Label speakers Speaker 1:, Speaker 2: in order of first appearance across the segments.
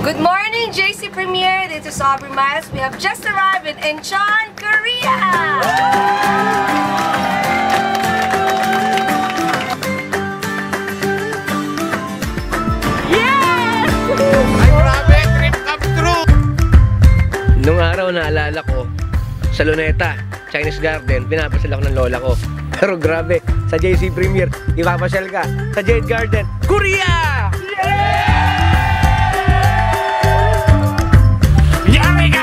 Speaker 1: Good morning, JC Premier. This is Aubrey Miles. We have just arrived in Incheon, Korea.
Speaker 2: Yes! Ay, grabe! Trip come true!
Speaker 3: Nung araw naalala ko, sa Luneta, Chinese Garden, pinapasyal ako ng lola ko. Pero grabe, sa JC Premier, ipapasyal ka sa Jade Garden, Korea!
Speaker 2: Yummy ka!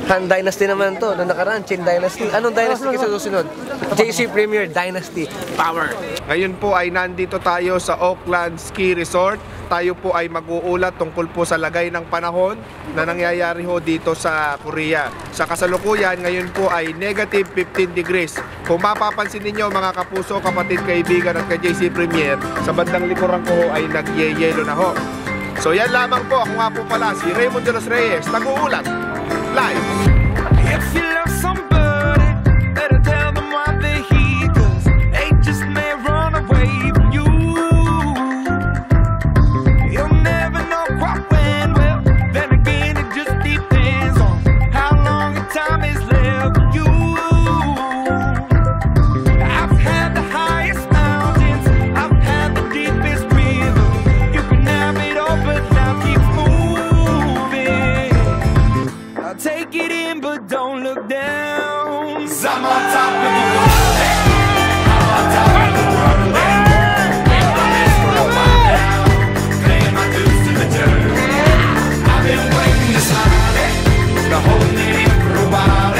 Speaker 3: Han Dynasty naman to, na nakaraan, Chin Dynasty. Anong Dynasty kasi susunod? JC Premier Dynasty Power.
Speaker 4: Ngayon po ay nandito tayo sa Oakland Ski Resort. Tayo po ay mag-uulat tungkol po sa lagay ng panahon na nangyayari ho dito sa Korea. Sa kasalukuyan, ngayon po ay negative 15 degrees. Kung mapapansin ninyo mga kapuso, kapatid, kaibigan at ka-JC Premier, sa bandang likuran ko ho ay nagyeyelo na ho. So yan lamang po, ako nga po pala si Raymond de los Reyes, nag-uulat live.
Speaker 5: If you love somebody, better tell them why they're here, 'cause they just may run away from you. You'll never know quite when, well, then again it just depends on how long the time is left for you. I've had the highest mountains, I've had the deepest river. You can have it all, but now keep moving. I'll take it in, but don't look down. 'Cause I'm on top of the world. I'm on top of the world. Been on this for a while now, paying my dues to the dirt. I've been waiting to smile it, been holding it in for a while.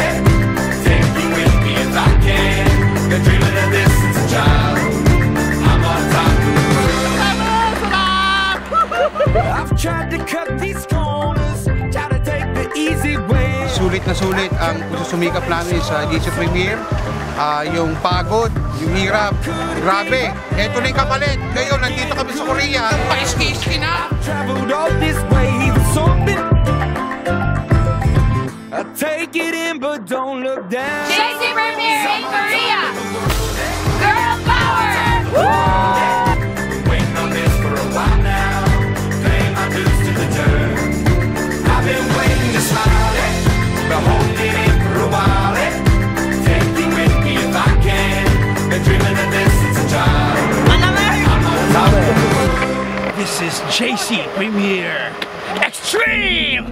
Speaker 5: Take you with me if I can. Been dreaming of this since a child. I'm on top of the world. I've tried to cut these corners, try to take the easy way.
Speaker 2: Sulit na sulit ang pagsusumikap namin sa JC Premier. Yung pagod, yung hirap, grabe. Eto na yung kapalit. Ngayon, nandito kami sa Korea. Pa-ski-ski na!
Speaker 5: Traveled all this way for something. I take it in, but don't look down.
Speaker 1: JC Premier in Korea. Girl power.
Speaker 5: Waiting on this for a while now, paying my dues to the dirt. I've been waiting to smile it, been holding it in for a while. Take you with me if I can. Been dreaming of this since a child. I'm on top of the world. This is JC Premier Extreme.